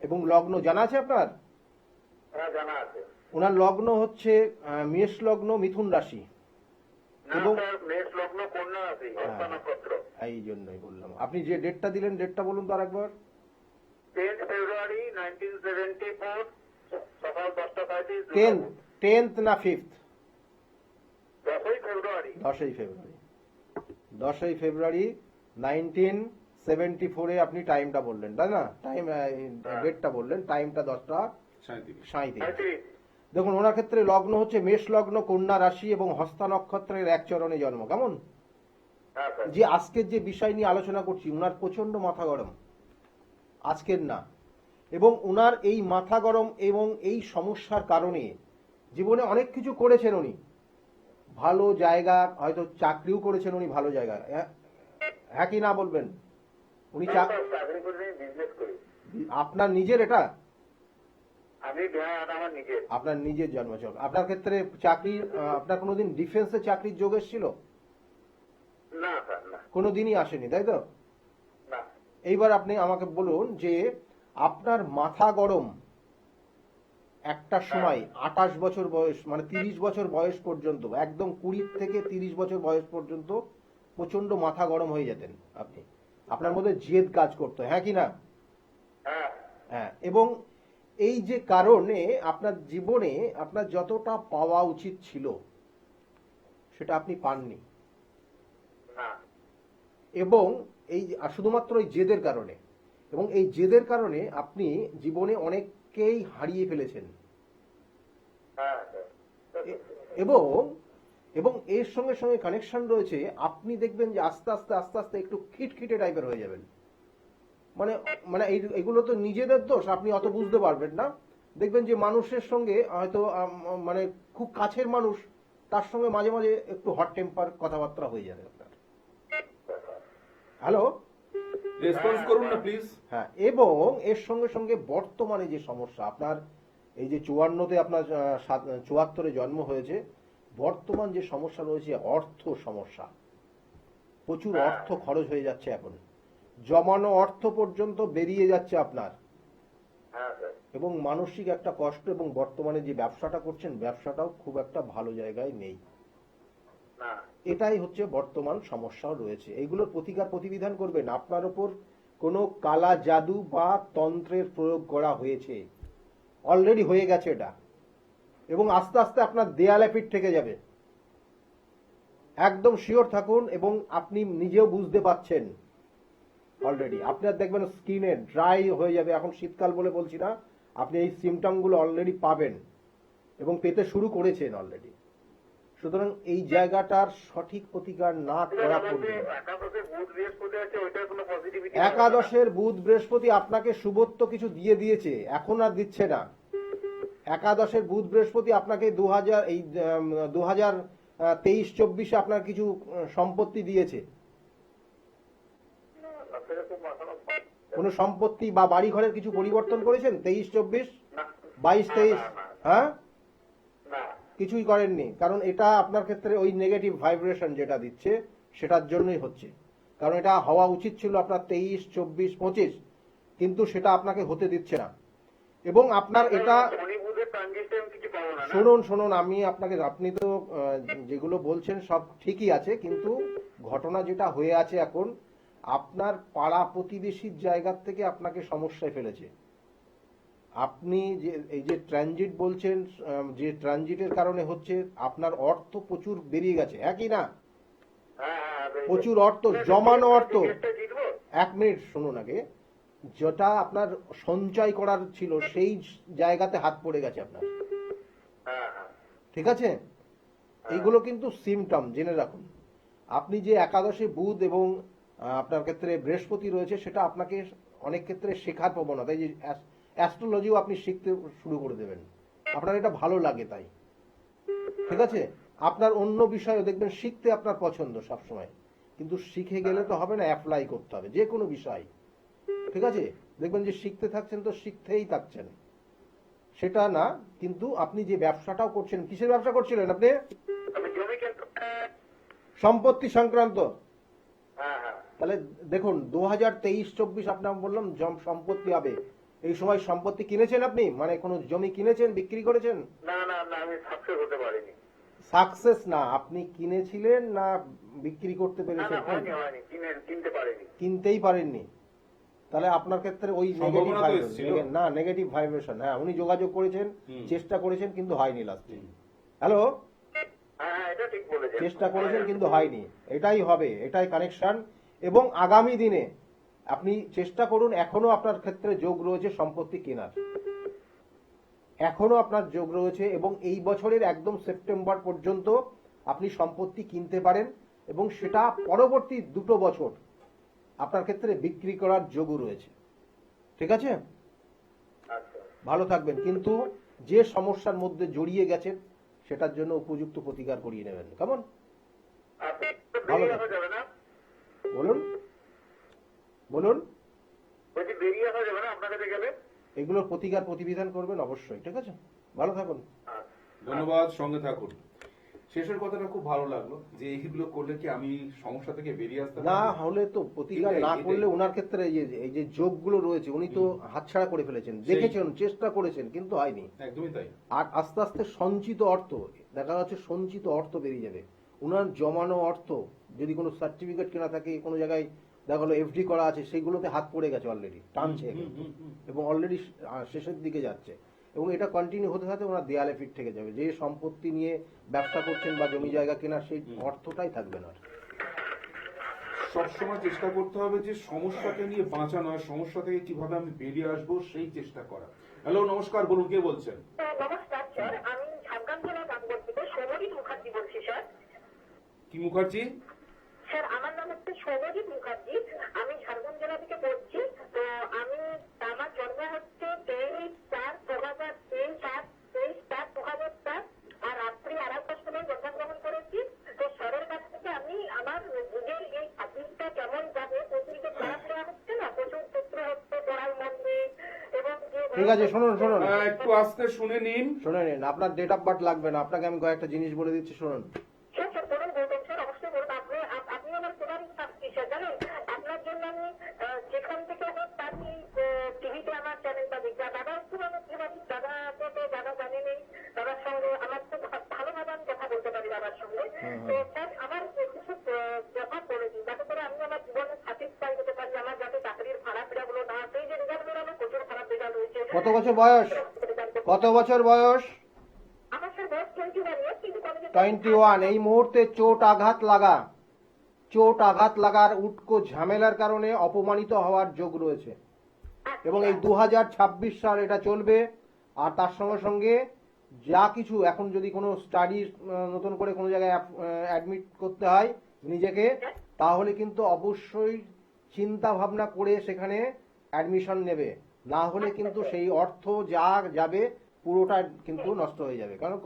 এবং লগ্ন জানা আছে আপনার? হ্যাঁ, জানা আছে। ওনার লগ্ন হচ্ছে মেষ লগ্ন, মিথুন রাশি। না এবং স্যার, মেষ লগ্ন, কন্যা রাশি, হস্তা নক্ষত্র। এই জন্যই বললাম। আপনি যে ডেটটা দিলেন, ডেটটা বলুন তো আরেকবার। 10th February 1974, সকাল 10:37 10th না 5th? 10ই ফেব্রুয়ারি। 10ই ফেব্রুয়ারি। 10ই ফেব্রুয়ারি 1974-এ আপনি টাইমটা বললেন, তাই না? টাইম, ডেটটা বললেন, টাইমটা 10:37। দেখুন ওনার ক্ষেত্রে লগ্ন হচ্ছে মেষ লগ্ন, কন্যা রাশি এবং হস্তা নক্ষত্রের এক চরণে জন্ম। কেমন? হ্যাঁ স্যার। যে আজকের যে বিষয় নিয়ে আলোচনা করছি, উনার প্রচন্ড মাথা গরম, আজকের না। এবং উনার এই মাথা গরম এবং এই সমস্যার কারণে জীবনে অনেক কিছু করেছেন উনি, ভালো জায়গা, হয়তো চাকরিও করেছেন উনি ভালো জায়গায়। হ্যাঁ কি না বলবেন? উনি চাকরি করে বিজনেস করি। আপনার নিজের এটা? আমি আমার নিজের। আপনার নিজের জন্মছক। আপনার ক্ষেত্রে চাকরি, আপনার কোনোদিন ডিফেন্সে চাকরির যোগ এসেছিল? না স্যার, না। কোনোদিনই আসেনি, তাই তো? না। এইবার আপনি আমাকে বলুন যে আপনার মাথা গরম একটা সময় 28 বছর বয়স, মানে 30 বছর বয়স পর্যন্ত, একদম 20 থেকে 30 বছর বয়স পর্যন্ত প্রচন্ড মাথা গরম হয়ে যেতেন আপনি। আপনার মধ্যে জেদ কাজ করতো, হ্যাঁ কি না? হ্যাঁ। হ্যাঁ। এবং এই যে কারণে আপনার জীবনে আপনার যতটা পাওয়া উচিত ছিল সেটা আপনি পাননি, না। এবং এই শুধুমাত্র এই জেদের কারণে, এবং এই জেদের কারণে আপনি জীবনে অনেককেই হারিয়ে ফেলেছেন। হ্যাঁ স্যার। এবং এবং এর সঙ্গে সঙ্গে কানেকশন রয়েছে, আপনি দেখবেন যে আস্তে আস্তে আস্তে আস্তে একটু খিটখিটে টাইপের হয়ে যাবেন। মানে মানে এগুলো তো নিজেদের দোষ, আপনি অত বুঝতে পারবেন না। দেখবেন যে মানুষের সঙ্গে হয়তো মানে খুব কাছের মানুষ, তার সঙ্গে মাঝে মাঝে একটু হট টেম্পার কথাবার্তা হয়ে যাবে আপনার। হ্যালো, রেসপন্স করুন না প্লিজ। হ্যাঁ। এবং এর সঙ্গে সঙ্গে বর্তমানে যে সমস্যা আপনার, এই যে 54-তে আপনার 74-এ জন্ম হয়েছে, বর্তমান যে সমস্যা রয়েছে অর্থ সমস্যা। প্রচুর অর্থ খরচ হয়ে যাচ্ছে এখন, জমানো অর্থ পর্যন্ত বেরিয়ে যাচ্ছে আপনার, হ্যাঁ স্যার। এবং মানসিক একটা কষ্ট। এবং বর্তমানে যে ব্যবসাটা করছেন, ব্যবসাটাও খুব একটা ভালো জায়গায় নেই। না। এটাই হচ্ছে বর্তমান সমস্যা রয়েছে। এইগুলোর প্রতিকার প্রতিবিধান করবেন। আপনার ওপর কোনো কালা জাদু বা তন্ত্রের প্রয়োগ করা হয়েছে, অলরেডি হয়ে গেছে এটা, এবং আস্তে আস্তে আপনার দেয়ালে পিঠ থেকে যাবে, একদম শিওর থাকুন। এবং আপনি নিজেও বুঝতে পাচ্ছেন অলরেডি। আপনার দেখবেন স্কিনে ড্রাই হয়ে যাবে, এখন শীতকাল বলে বলছি না, আপনি এই সিমটমগুলো অলরেডি পাবেন এবং পেতে শুরু করেছেন অলরেডি। সুতরাং এই জায়গাটার সঠিক প্রতিকার না করা পর্যন্ত, একাদশের বুধ বৃহস্পতি আছে, ওইটার কোনো পজিটিভিটি? একাদশের বুধ বৃহস্পতি আপনাকে শুভত্ব কিছু দিয়ে দিয়েছে, এখন আর দিচ্ছে না। একাদশের বুধ বৃহস্পতি আপনাকে 2023-24 আপনার কিছু সম্পত্তি দিয়েছে, কোন সম্পত্তি বা বাড়ি ঘরের কিছু পরিবর্তন করেছেন 23-24, 22-23? হ্যাঁ, না। কিছুই করেননি। কারণ এটা আপনার ক্ষেত্রে ওই নেগেটিভ ভাইব্রেশন যেটা দিচ্ছে সেটার জন্যই হচ্ছে। কারণ এটা হওয়া উচিত ছিল আপনার 23, 24, 25, কিন্তু সেটা আপনাকে হতে দিচ্ছে না। এবং আপনার এটা, শুনুন আমি আপনাকে, আপনি তো যেগুলো বলছেন সব ঠিকই আছে, কিন্তু ঘটনা যেটা হয়ে আছে এখন, আপনার পাড়া প্রতিবেশীর জায়গার থেকে আপনাকে সমস্যায় ফেলেছে। আপনি যে এই যে ট্রানজিট বলছেন, যে ট্রানজিটের কারণে হচ্ছে আপনার অর্থ প্রচুর বেরিয়ে গেছে, একই না? প্রচুর অর্থ, জমানো অর্থ। 1 মিনিট শুনুন আগে। যেটা আপনার সঞ্চয় করার ছিল সেই জায়গাতে হাত পড়ে গেছে আপনার। হ্যাঁ হ্যাঁ ঠিক আছে, এইগুলো কিন্তু সিমটম, জেনে রাখুন। আপনি যে একাদশী বুধ এবং আপনার ক্ষেত্রে বৃহস্পতি রয়েছে, সেটা আপনাকে অনেক ক্ষেত্রে শেখার প্রবণতা, এই যে অ্যাস্ট্রোলজিও আপনি শিখতে শুরু করে দেবেন, আপনার এটা ভালো লাগে তাই। ঠিক আছে, আপনার অন্য বিষয়ও দেখবেন শিখতে আপনার পছন্দ সবসময়, কিন্তু শিখে গেলে তো হবে না, অ্যাপ্লাই করতে হবে যে কোনো বিষয়। ঠিক আছে, দেখবেন যে শিখতে থাকছেন তো শিখতেই থাকছেন, সেটা না। কিন্তু আপনি যে ব্যবসাটাও করছেন, কিসের ব্যবসা করছিলেন আপনি? আমি জমি কিন্তু সম্পত্তি সংক্রান্ত। হ্যাঁ হ্যাঁ তাহলে দেখুন 2023-24 আপনার বললাম সম্পত্তি হবে। এই সময় সম্পত্তি কিনেছেন আপনি, মানে কোনো জমি কিনেছেন, বিক্রি করেছেন? না না না আমি সাকসেস হতে পারিনি। সাকসেস না, আপনি কিনেছিলেন না বিক্রি করতে না পেরেছেন? না হয়নি হয়নি কিনতে পারিনি। কিনতেই পারেননি। তাহলে আপনার ক্ষেত্রে ওই নেগেটিভ সম্ভাবনা তো এসেছিল। না, নেগেটিভ ভাইব্রেশন। হ্যাঁ, উনি যোগাযোগ করেছেন, চেষ্টা করেছেন, কিন্তু হয়নি লাস্টে। হ্যালো, হ্যাঁ হ্যাঁ এটা ঠিক বলেছেন। চেষ্টা করেছেন কিন্তু হয়নি, এটাই হবে, এটাই কানেকশন। এবং আগামী দিনে আপনি চেষ্টা করুন, এখনো আপনার ক্ষেত্রে যোগ রয়েছে সম্পত্তি কেনার, এখনো আপনার যোগ রয়েছে, এবং এই বছরের একদম সেপ্টেম্বর পর্যন্ত আপনি সম্পত্তি কিনতে পারেন, এবং সেটা পরবর্তী 2 বছর আপনার ক্ষেত্রে বিক্রি করার যোগও রয়েছে। ঠিক আছে, আচ্ছা ভালো থাকবেন। কিন্তু যে সমস্যার মধ্যে জড়িয়ে গেছেন সেটার জন্য উপযুক্ত প্রতিকার করিয়ে নেবেন, কেমন? আপনি ভালো বেরিয়ে থাকবেন। আসা যাবে না? বলুন বলুন, বলছি বেরিয়ে আসা যাবে না আপনার কাছে গেলে? এগুলোর প্রতিকার প্রতিবিধান করবেন অবশ্যই। ঠিক আছে, ভালো থাকুন। ধন্যবাদ, সঙ্গে থাকুন। শেষের কথাটা খুব ভালো লাগলো যে এইগুলো করলে কি আমি সমস্যা থেকে বেরিয়ে আসতে না পারবো? হলে তো প্রতিকার এটাই, না এটাই। করলে ওনার ক্ষেত্রে এই যে যোগগুলো রয়েছে উনি তো হাতছাড়া করে ফেলেছেন, দেখেছেন, চেষ্টা করেছেন, কিন্তু হয়নি। একদমই তাই। আর আস্তে আস্তে সঞ্চিত অর্থ দেখা যাচ্ছে, সঞ্চিত অর্থ বেরিয়ে যাবে। ওনার জমানো অর্থ, যদি কোনো সার্টিফিকেট কেনা থাকে, কোনো জায়গায় দেখা গেলো এফডি করা আছে, সেইগুলোতে হাত পড়ে গেছে অলরেডি, টানছে কিন্তু, এবং অলরেডি শেষের দিকে যাচ্ছে। এবং এটা কন্টিনিউ হতে থাকতে ওনার দেয়ালে ফিট থেকে যাবে। যে সম্পত্তি নিয়ে ব্যবসা করছেন বা জমি জায়গা কেনার, সেই অর্থটাই থাকবে না। সবসময় চেষ্টা করতে হবে যে সমস্যাকে নিয়ে বাঁচা নয়, সমস্যা থেকে কিভাবে আমি বেরিয়ে আসবো সেই চেষ্টা করা। হ্যালো, নমস্কার, বলুন, কে বলছেন? নমস্কার স্যার, আমি ঝাড়গ্রাম জেলা গাঙ্গর থেকে সৌম্যজিৎ মুখার্জি বলছি স্যার। কি মুখার্জি? স্যার আমার নাম হচ্ছে সৌম্যজিৎ মুখার্জি, আমি ঝাড়গ্রাম জেলা থেকে বলছি। তো আমার জন্ম হচ্ছে 23/4/2007, আর রাত্রি 2:30টার সময় জন্মগ্রহণ করেছি। তো স্যারের কাছ থেকে আমি আমার নিজের এই 26টা কেমন যাবে, প্রচুর খারাপ দেওয়া হচ্ছে না, প্রচুর ক্ষেত্র হচ্ছে পড়ার মধ্যে, এবং ঠিক আছে, শুনুন শুনুন একটু আস্তে শুনে নিন। শুনে নিন। আপনার ডেট অফ বার্থ লাগবে না, আপনাকে আমি কয়েকটা জিনিস বলে দিচ্ছি, শুনুন। স্যার স্যার বলুন, বলবেন স্যার, অবশ্যই বলুন। আপনি আমার প্রধান শাস্তি স্যার, জানেন আপনার জন্য আমি যেখান থেকে হোক আমি টিভিতে আমার চ্যানেলটা দেখি। আর দাদা একটু আমার প্রেমাদি, দাদাকে তো দাদা জানে নেই, দাদার সঙ্গে আমার খুব ভালোভাবে আমি কথা বলতে পারি দাদার সঙ্গে। তো স্যার আমার কিছু কথা বলে দিন, যাতে করে আমি আমার জীবনে স্যাটিসফাই হতে পারি, আমার যাতে চাকরির খারাপ রেজাল্টগুলো না আসে। এই যে রেজাল্টগুলো আমার প্রচুর খারাপ রেজাল্ট হয়েছে। কত বছর বয়স? কত বছর বয়স? আমার স্যার বয়স 21 ইয়ার, কিন্তু কলেজে 21। এই মুহূর্তে চোট আঘাত লাগার উটকো ঝামেলার কারণে অপমানিত হওয়ার যোগ রয়েছে, এবং এই 2026 সাল এটা চলবে। আর তার সঙ্গে সঙ্গে যা কিছু এখন যদি কোনো স্টাডি নতুন করে কোনো জায়গায় অ্যাডমিট করতে হয় নিজেকে, তাহলে কিন্তু অবশ্যই চিন্তা ভাবনা করে সেখানে অ্যাডমিশন নেবে, না হলে কিন্তু সেই অর্থ যা যাবে পুরোটা কিন্তু নষ্ট হয়ে যাবে, কারণ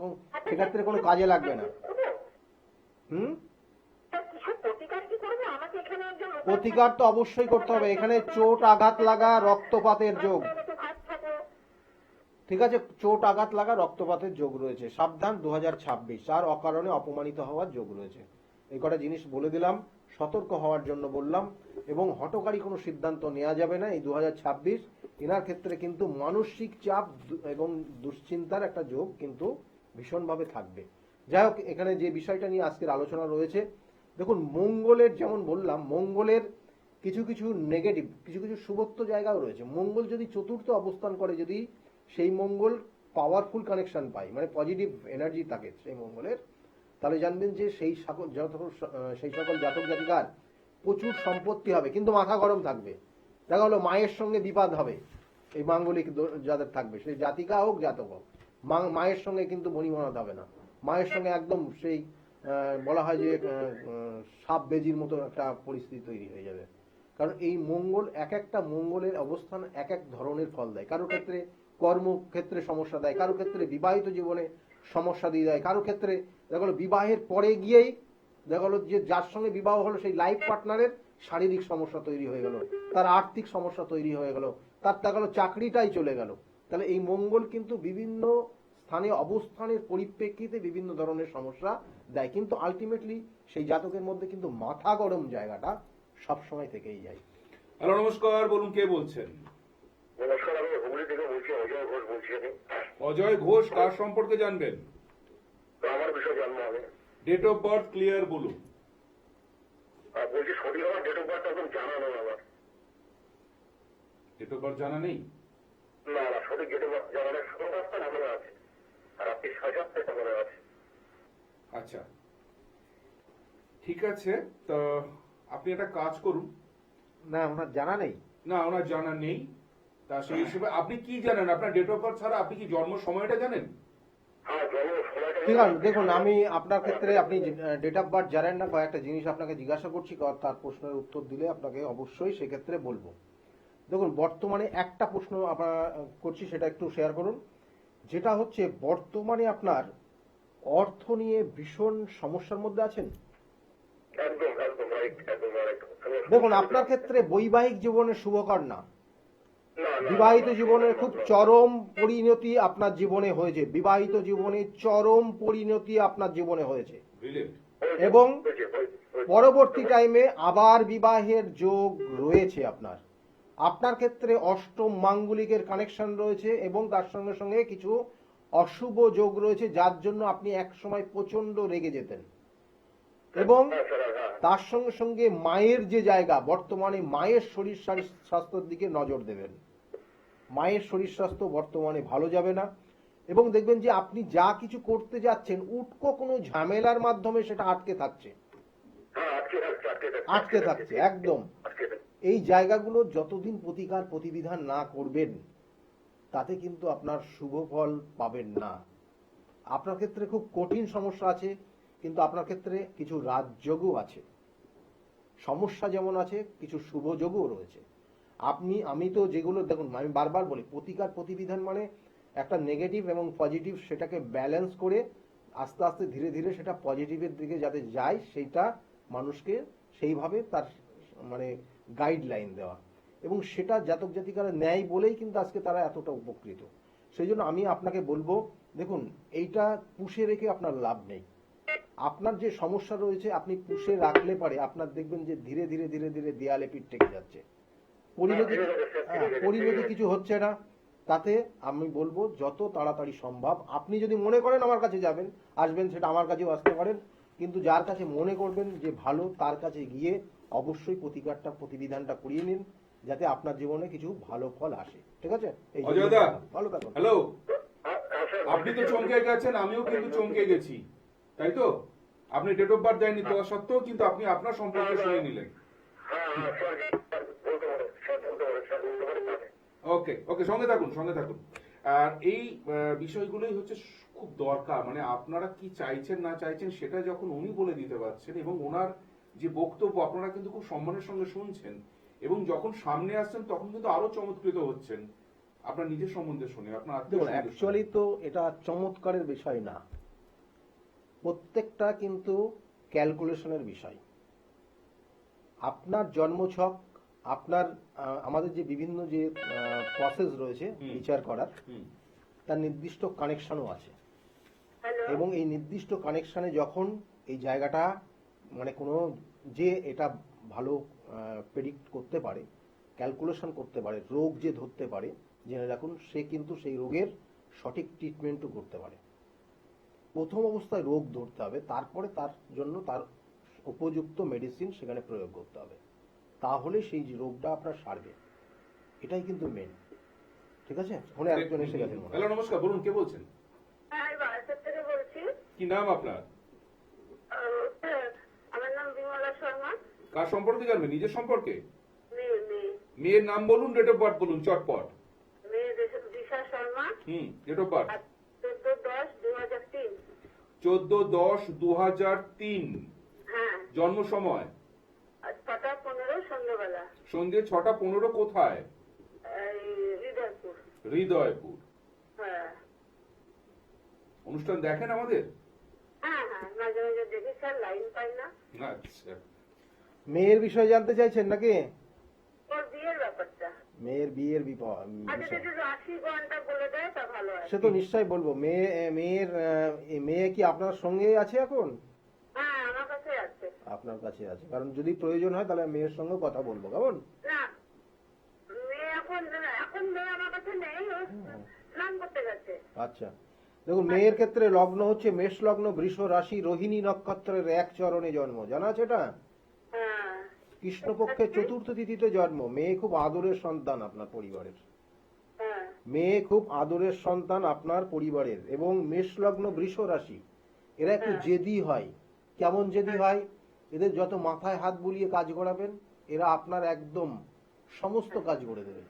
সেক্ষেত্রে কোনো কাজে লাগবে না। প্রতিকার তো অবশ্যই করতে হবে। এখানে চোট আঘাত লাগা, রক্তপাতের যোগ। ঠিক আছে, চোট আঘাত লাগা, রক্তপাতের যোগ রয়েছে, সাবধান 2026। আর অকারণে অপমানিত হওয়ার যোগ রয়েছে। এই কটা জিনিস বলে দিলাম, সতর্ক হওয়ার জন্য বললাম। এবং হঠকারী কোনো সিদ্ধান্ত নেওয়া যাবে না এই 2026। এনার ক্ষেত্রে কিন্তু মানসিক চাপ এবং দুশ্চিন্তার একটা যোগ কিন্তু ভীষণভাবে থাকবে। যাই হোক, এখানে যে বিষয়টা নিয়ে আজকের আলোচনা রয়েছে, দেখুন মঙ্গলের, যেমন বললাম, মঙ্গলের কিছু কিছু নেগেটিভ, কিছু কিছু শুভত্ব জায়গাও রয়েছে। মঙ্গল যদি চতুর্থ অবস্থান করে, যদি সেই মঙ্গল পাওয়ারফুল কানেকশন পায়, মানে পজিটিভ এনার্জি থাকে সেই মঙ্গলের, তাহলে জানবেন যে সেই সকল জাতক জাতিকার প্রচুর সম্পত্তি হবে, কিন্তু মাথা গরম থাকবে। দেখা হলো মায়ের সঙ্গে বিবাদ হবে, এই মাঙ্গলিক যাদের থাকবে সেই জাতিকা হোক জাতক হোক, মায়ের সঙ্গে কিন্তু বনিবনাদ হবে না, মায়ের সঙ্গে একদম সেই বলা হয় যে সাপ বেজির মতো একটা পরিস্থিতি তৈরি হয়ে যাবে। কারণ এই মঙ্গল, এক একটা মঙ্গলের অবস্থান এক এক ধরনের ফল দেয়। কারো ক্ষেত্রে কর্মক্ষেত্রে সমস্যা দেয়, কারো ক্ষেত্রে বিবাহিত জীবনে সমস্যা দিয়ে দেয়, কারো ক্ষেত্রে দেখা গেলো বিবাহের পরে গিয়েই দেখা গেলো যে যার সঙ্গে বিবাহ হলো সেই লাইফ পার্টনারের শারীরিক সমস্যা তৈরি হয়ে গেল, তার আর্থিক সমস্যা তৈরি হয়ে গেল, তার দেখা গেলো চাকরিটাই চলে গেল। তাহলে এই মঙ্গল কিন্তু বিভিন্ন স্থানে অবস্থানের পরিপ্রেক্ষিতে বিভিন্ন ধরনের সমস্যা দেয়, কিন্তু আলটিমেটলি সেই জাতকের মধ্যে কিন্তু মাথা গরম জায়গাটা সবসময় থেকেই যায়। হ্যালো, নমস্কার, বলুন কে বলছেন? নমস্কার, আমি হুগলি থেকে বলছি, অজয় ঘোষ বলছি। আমি অজয় ঘোষ, কার সম্পর্কে জানবেন? তো আমার বিষয় জানবো আমি। ডেট অফ বার্থ ক্লিয়ার বলুন। বলছি সঠিক আমার ডেট অফ বার্থ এখন জানা নেই আমার। ডেট অফ বার্থ জানা নেই? না না, সঠিক ডেট অফ বার্থ জানা নেই, সমস্যা না মনে আছে, আর আপনি সাজাতে মনে আছে। আচ্ছা, ঠিক আছে, তো আপনি একটা কাজ করুন। না, ওনার জানা নেই। না, ওনার জানা নেই। তা সেই হিসেবে আপনি কি জানেন? আপনার ডেট অফ বার্থ ছাড়া আপনি কি জন্ম সময়টা জানেন? হ্যাঁ, জন্ম সময়টা ঠিক আছে, দেখুন আমি আপনার ক্ষেত্রে আপনি ডেট অফ বার্থ জানেন না, কয়েকটা জিনিস আপনাকে জিজ্ঞাসা করছি, তার প্রশ্নের উত্তর দিলে আপনাকে অবশ্যই সেক্ষেত্রে বলবো। দেখুন, বর্তমানে একটা প্রশ্ন আপনার করছি, সেটা একটু শেয়ার করুন। যেটা হচ্ছে, বর্তমানে আপনার অর্থ নিয়ে ভীষণ সমস্যার মধ্যে আছেন। একদম একদম রাইট, একদম রাইট। দেখুন, আপনার ক্ষেত্রে বৈবাহিক জীবনে শুভকর না, না না, বিবাহিত জীবনের খুব চরম পরিণতি আপনার জীবনে হয়েছে, বিবাহিত জীবনে চরম পরিণতি আপনার জীবনে হয়েছে, Brilliant. এবং পরবর্তী টাইমে আবার বিবাহের যোগ রয়েছে আপনার। আপনার ক্ষেত্রে অষ্টম মাঙ্গলিকের কানেকশন রয়েছে এবং তার সঙ্গে সঙ্গে কিছু অশুভ যোগ রয়েছে, যার জন্য আপনি এক সময় প্রচন্ড রেগে যেতেন। এবং তার সঙ্গে সঙ্গে মায়ের যে জায়গা, বর্তমানে মায়ের শরীর স্বাস্থ্যের দিকে নজর দেবেন। মায়ের শরীর স্বাস্থ্য বর্তমানে ভালো যাবে না, এবং দেখবেন যে আপনি যা কিছু করতে যাচ্ছেন উটকো কোনো ঝামেলার মাধ্যমে সেটা আটকে থাকছে, আটকে থাকছে একদম। এই জায়গাগুলো যতদিন প্রতিকার প্রতিবিধান না করবেন, তাতে কিন্তু আপনার শুভ ফল পাবেন না। আপনার ক্ষেত্রে খুব কঠিন সমস্যা আছে, কিন্তু আপনার ক্ষেত্রে কিছু রাজযোগও আছে। সমস্যা যেমন আছে, কিছু শুভ যোগও রয়েছে। আমি তো যেগুলো, দেখুন আমি বারবার বলি, প্রতিকার প্রতিবিধান মানে একটা নেগেটিভ এবং পজিটিভ, সেটাকে ব্যালেন্স করে আস্তে আস্তে ধীরে ধীরে সেটা পজিটিভের দিকে যাতে যায়, সেইটা মানুষকে সেইভাবে তার মানে গাইডলাইন দেওয়া, এবং সেটা জাতক জাতিকারা নেয় বলেই কিন্তু আজকে তারা এতটা উপকৃত। সেই জন্য আমি আপনাকে বলবো, দেখুন এইটা পুষে রেখে আপনার লাভ নেই। আপনার যে সমস্যা রয়েছে আপনি পুষে রাখলে পারে আপনার দেখবেন যে ধীরে ধীরে ধীরে ধীরে দেয়ালে পিঠ ঠেকে যাচ্ছে, পরিণতি কিছু হচ্ছে না। তাতে আমি বলবো যত তাড়াতাড়ি সম্ভব আপনি যদি মনে করেন আমার কাছে যাবেন, আসবেন, সেটা আমার কাছেও আসতে পারেন, কিন্তু যার কাছে মনে করবেন যে ভালো, তার কাছে গিয়ে অবশ্যই প্রতিকারটা প্রতিবিধানটা করিয়ে নিন, যাতে আপনার জীবনে কিছু ভালো ফল আসে। ঠিক আছে? অজয়দা, ভালো থাকুন। হ্যালো, আপনি তো চমকে গেছেন, আমিও কিন্তু চমকে গেছি, তাই তো? আপনি ডেট অফ বার্থ দেননি, তা সত্ত্বেও কিন্তু আপনি আপনার সম্পর্কে শুনে নিলেন। ওকে ওকে, সঙ্গে থাকুন, সঙ্গে থাকুন। আর এই বিষয়গুলোই হচ্ছে খুব দরকার, মানে আপনারা কি চাইছেন না চাইছেন সেটা যখন উনি বলে দিতে পারছেন, এবং ওনার যে বক্তব্য আপনারা কিন্তু খুব সম্মানের সঙ্গে শুনছেন, এবং যখন সামনে আসছেন তখন কিন্তু আরো চমৎকৃত হচ্ছেন আপনার নিজের সম্বন্ধে শুনে, আপনার অ্যাকচুয়ালি তো এটা চমৎকারের বিষয় না, প্রত্যেকটা কিন্তু ক্যালকুলেশনের বিষয়। আপনার জন্মছক, আপনার আমাদের যে বিভিন্ন যে প্রসেস রয়েছে বিচার করার, তার নির্দিষ্ট কানেকশনও আছে, এবং এই নির্দিষ্ট কানেকশনে যখন এই জায়গাটা মানে কোনো যে এটা ভালো প্রেডিক্ট করতে পারে, ক্যালকুলেশন করতে পারে, রোগ যে ধরতে পারে, জেনে রাখুন সে কিন্তু সেই রোগের সঠিক ট্রিটমেন্টও করতে পারে। প্রথম অবস্থায় রোগ ধরতে হবে, তারপরে তার জন্য তার উপযুক্ত মেডিসিন সেখানে প্রয়োগ করতে হবে, তাহলে সেই রোগটা আপনার সারবে। এটাই কিন্তু মেন। ঠিক আছে? ফোনে একজন এসে গেছেন। হ্যালো, নমস্কার, বলুন কে বলছেন? আমি বারাসাত থেকে বলছি। কি নাম আপনার? আমার নাম বিমলা শর্মা। কার সম্পর্কে জানবেন? নিজের সম্পর্কে? মেয়ের নাম বলুন, ডেট অফ বার্থ বলুন চটপট। মেয়ে দিশা শর্মা, ডেট অফ বার্থ। আর 14/10/2003। 14/10/2003। হ্যাঁ, জন্ম সময় আর 6টা 15 সন্ধ্যাবেলা। সন্ধ্যে 6টা 15 কোথায়? এই হৃদয়পুর। হৃদয়পুর। হ্যাঁ অনুষ্ঠান দেখেন আমাদের? হ্যাঁ হ্যাঁ, মাঝে মাঝে দেখি স্যার, লাইন পাই না। আচ্ছা, মেয়ের বিষয়ে জানতে চাইছেন নাকি? ওর বিয়ের ব্যাপারটা মেয়ের বিয়ের আচ্ছা, বিষয় যদি রাশি গণটা বলে দেয় তা ভালো হয়। সে তো নিশ্চয়ই বলবো। মেয়ে কি আপনার সঙ্গে আছে এখন? হ্যাঁ, আমার কাছে আছে। আপনার কাছে আছে, কারণ যদি প্রয়োজন হয় তাহলে মেয়ের সঙ্গে কথা বলবো, কেমন? না, মেয়ে এখন মেয়ে আমার কাছে নেই, ও স্নান করতে গেছে। আচ্ছা, দেখুন মেয়ের ক্ষেত্রে লগ্ন হচ্ছে মেষ লগ্ন, বৃষ রাশি, রোহিণী নক্ষত্রের 1 চরণে জন্ম, জানা আছে এটা? হ্যাঁ কৃষ্ণপক্ষের 4র্থ তিথিতে জন্ম। মেয়ে খুব আদরের সন্তান আপনার পরিবারের। হ্যাঁ মেয়ে খুব আদরের সন্তান আপনার পরিবারের, এবং মেষ লগ্ন বৃষ রাশি, এরা একটু জেদি হয়। কেমন জেদি হয়? এদের যত মাথায় হাত বুলিয়ে কাজ করাবেন, এরা আপনার একদম সমস্ত কাজ করে দেবে।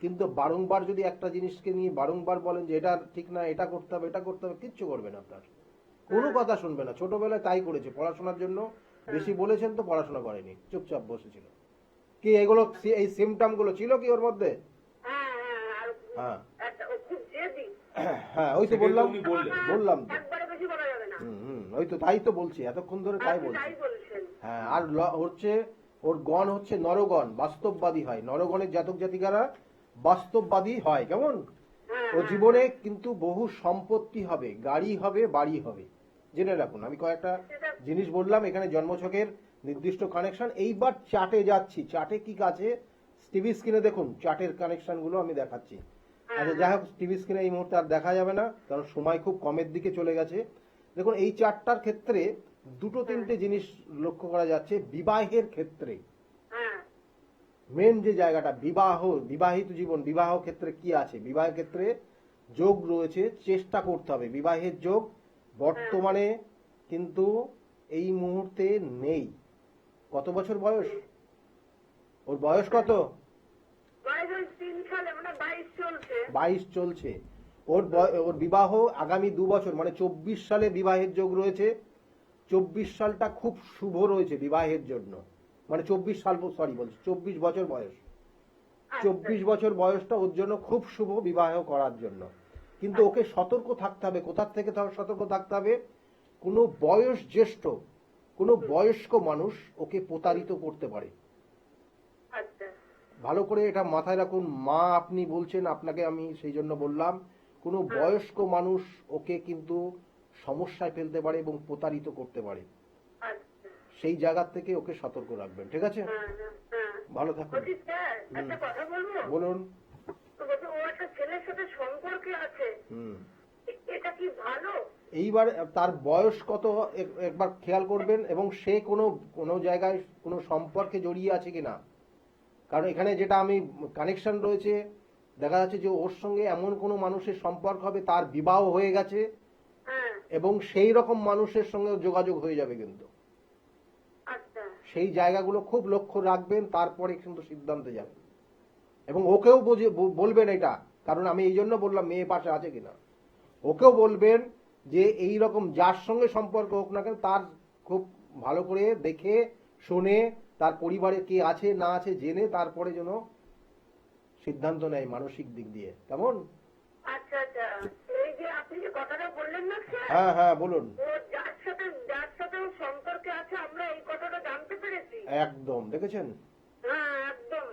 কিন্তু বারংবার যদি একটা জিনিসকে নিয়ে বারংবার বলেন যে এটা ঠিক না, এটা করতে হবে, এটা করতে হবে, কিচ্ছু করবে না আপনার, কোনো কথা শুনবে না। ছোটবেলায় তাই করেছে, পড়াশোনার জন্য বেশি বলেছেন তো পড়াশোনা করেনি, চুপচাপ বসেছিল। কি এগুলো, এই সিমটম গুলো ছিল কি ওর মধ্যে? হ্যাঁ হ্যাঁ, আর হ্যাঁ ও খুব জেদি। হ্যাঁ, ওই তো বললাম, উনি বললেন। বললাম তো। একবারে বেশি বলা যাবে না। ওই তো, তাই তো বলছি, এতক্ষণ ধরে তাই আপনি বলছি। তাই বলছেন। হ্যাঁ, আর হচ্ছে ওর গণ হচ্ছে নরগণ, বাস্তববাদী হয়। নরগণের জাতক জাতিকারা বাস্তববাদী হয়, কেমন? হ্যাঁ ও জীবনে কিন্তু বহু সম্পত্তি হবে, গাড়ি হবে, বাড়ি হবে, জেনে রাখুন। আমি কয়েকটা জিনিস বললাম, এখানে জন্মছকের নির্দিষ্ট কানেকশন। এইবার চার্টে যাচ্ছি, চার্টে কি আছে টিভি স্ক্রিনে দেখুন, চার্টের কানেকশন গুলো আমি দেখাচ্ছি। আচ্ছা, যাই হোক, টিভি স্ক্রিনে এই মুহূর্তে আর দেখা যাবে না, কারণ সময় খুব কমের দিকে চলে গেছে। দেখুন, এই চার্টটার ক্ষেত্রে 2-3টে জিনিস লক্ষ্য করা যাচ্ছে। বিবাহের ক্ষেত্রে হ্যাঁ মেন যে জায়গাটা, বিবাহিত জীবন, বিবাহ ক্ষেত্রে কি আছে? বিবাহের ক্ষেত্রে যোগ রয়েছে, চেষ্টা করতে হবে। বিবাহের যোগ বর্তমানে কিন্তু এই মুহূর্তে নেই। কত বছর বয়স ওর? বয়স কত? 3 সালে, মানে 22 চলছে। 22 চলছে। ওর বিবাহ আগামী 2 বছর, মানে 24 সালে বিবাহের যোগ রয়েছে। 24 সালটা খুব শুভ রয়েছে বিবাহের জন্য, মানে 24 সাল, সরি বলছি 24 বছর বয়স। 24 বছর বয়সটা ওর জন্য খুব শুভ বিবাহ করার জন্য। কিন্তু ওকে সতর্ক থাকতে হবে। কোথা থেকে সতর্ক থাকতে হবে? কোনো বয়স জ্যেষ্ঠ, কোনো বয়স্ক মানুষ ওকে প্রতারিত করতে পারে। আচ্ছা ভালো করে এটা মাথায় রাখুন। মা আপনি বলছেন, আপনাকে আমি সেই জন্য বললাম, কোনো বয়স্ক মানুষ ওকে কিন্তু সমস্যায় ফেলতে পারে এবং প্রতারিত করতে পারে। আচ্ছা। সেই জায়গা থেকে ওকে সতর্ক রাখবেন, ঠিক আছে? হ্যাঁ হ্যাঁ। ভালো থাকুন। বলছি স্যার, একটা কথা বলবো? বলুন। তো বলছি, ও একটা ছেলের সাথে সম্পর্কে আছে, এটা কি ভালো? এইবার তার বয়স কত একবার খেয়াল করবেন, এবং সে কোনো জায়গায় কোনো সম্পর্কে জড়িয়ে আছে কিনা। কারণ এখানে যেটা আমি কানেকশন রয়েছে, দেখা যাচ্ছে যে ওর সঙ্গে এমন কোনো মানুষের সম্পর্ক হবে, তার বিবাহ হয়ে গেছে, হ্যাঁ এবং সেই রকম মানুষের সঙ্গে যোগাযোগ হয়ে যাবে। কিন্তু আচ্ছা সেই জায়গাগুলো খুব লক্ষ্য রাখবেন, তারপরে কিন্তু সিদ্ধান্তে যাবেন। এবং ওকেও বলবেন এটা, কারণ আমি এই জন্য বললাম মেয়ে পাশে আছে কিনা। ওকেও বলবেন যে এই রকম যার সঙ্গে সম্পর্ক হোক না কেন, তার খুব ভালো করে দেখে শুনে, তার পরিবারে কে আছে না আছে জেনে তারপরে যেন সিদ্ধান্ত নেয় মানসিক দিক দিয়ে, কেমন? আচ্ছা আচ্ছা। এই যে আপনি যে কথাটা বললেন না স্যার, হ্যাঁ হ্যাঁ, বলুন। ও যার সাথে ও সম্পর্কে আছে, আমরা এই কথাটা জানতে পেরেছি। একদম, দেখেছেন? হ্যাঁ একদম।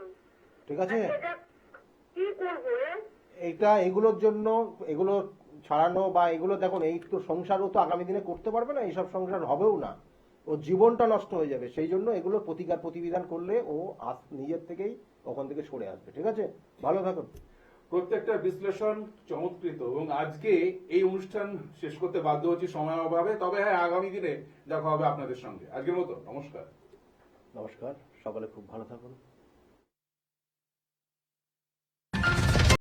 ঠিক আছে। এটা কি করবো? এগুলোর জন্য, এগুলো ছাড়ানো বা এগুলো দেখুন, এই তো সংসারও তো আগামী দিনে করতে পারবে না, এইসব সংসার হবেও না, ও জীবনটা নষ্ট হয়ে যাবে। সেই জন্য এগুলোর প্রতিবিধান করলে ও নিজের থেকেই ওখান থেকে সরে আসবে, ঠিক আছে? ভালো থাকুন। প্রত্যেকটা বিশ্লেষণ চমৎকৃত, এবং আজকে এই অনুষ্ঠান শেষ করতে বাধ্য হচ্ছি সময় অভাবে। তবে হ্যাঁ, আগামী দিনে দেখা হবে আপনাদের সঙ্গে। আজকের মতো নমস্কার। নমস্কার, সকলে খুব ভালো থাকুন।